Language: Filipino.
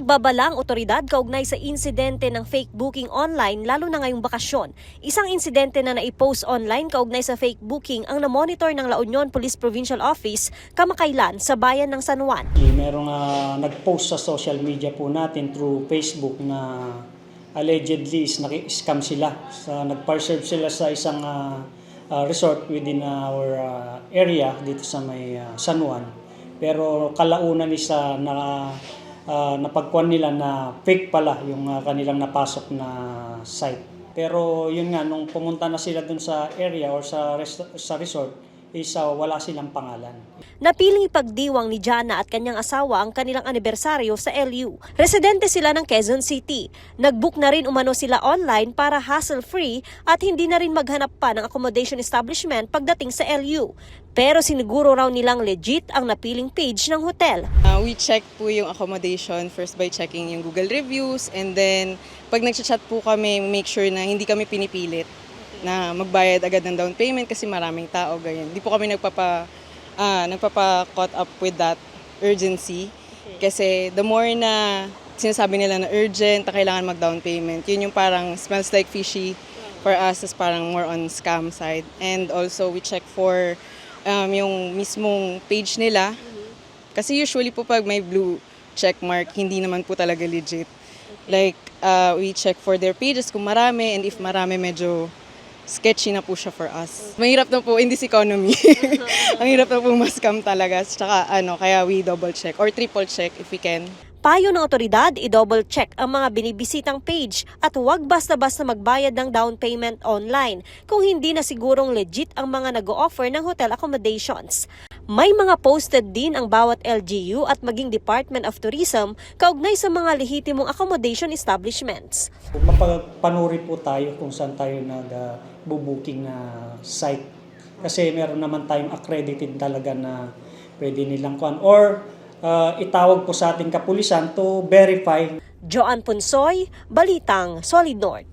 Nagbabala ang otoridad kaugnay sa insidente ng fake booking online lalo na ngayong bakasyon. Isang insidente na naipost online kaugnay sa fake booking ang namonitor ng La Union Police Provincial Office kamakailan sa bayan ng San Juan. Merong nag-post sa social media po natin through Facebook na allegedly is naki-scam sila. Nag-parserve sila sa isang resort within our area dito sa may San Juan. Pero kalaunan isa napagkuhan nila na fake pala yung kanilang napasok na site. Pero yun nga, nung pumunta na sila dun sa area or sa resort, wala silang pangalan. Napiling ipagdiwang ni Jana at kanyang asawa ang kanilang anibersaryo sa LU. Residente sila ng Quezon City. Nag-book na rin umano sila online para hassle-free at hindi na rin maghanap pa ng accommodation establishment pagdating sa LU. Pero siniguro raw nilang legit ang napiling page ng hotel. We check po yung accommodation first by checking yung Google reviews, and then pag nag-chat po kami, make sure na hindi kami pinipilit na magbayad agad ng down payment kasi maraming tao, ganyan. Hindi po kami nagpapa-caught up with that urgency. Kasi the more na sinasabi nila na urgent, na kailangan mag-down payment, yun yung parang smells like fishy for us, is parang more on scam side. And also we check for yung mismong page nila. Kasi usually po pag may blue check mark, hindi naman po talaga legit. Like, we check for their pages kung marami, and if marami, medyo sketchy na po siya for us. Mahirap na po in this economy. Ang hirap na po ma-scam talaga. Tsaka kaya we double check or triple check if we can. Payo ng otoridad, i-double check ang mga binibisitang page at huwag basta-basta magbayad ng down payment online kung hindi na sigurong legit ang mga nag-o-offer ng hotel accommodations. May mga posted din ang bawat LGU at maging Department of Tourism kaugnay sa mga lehitimong accommodation establishments. Mapagpanuri po tayo kung saan tayo nag-booking na site. Kasi meron naman tayong accredited talaga na pwede nilang kuhan. Or itawag po sa ating kapulisan to verify. Joanne Punsoy, Balitang Solid North.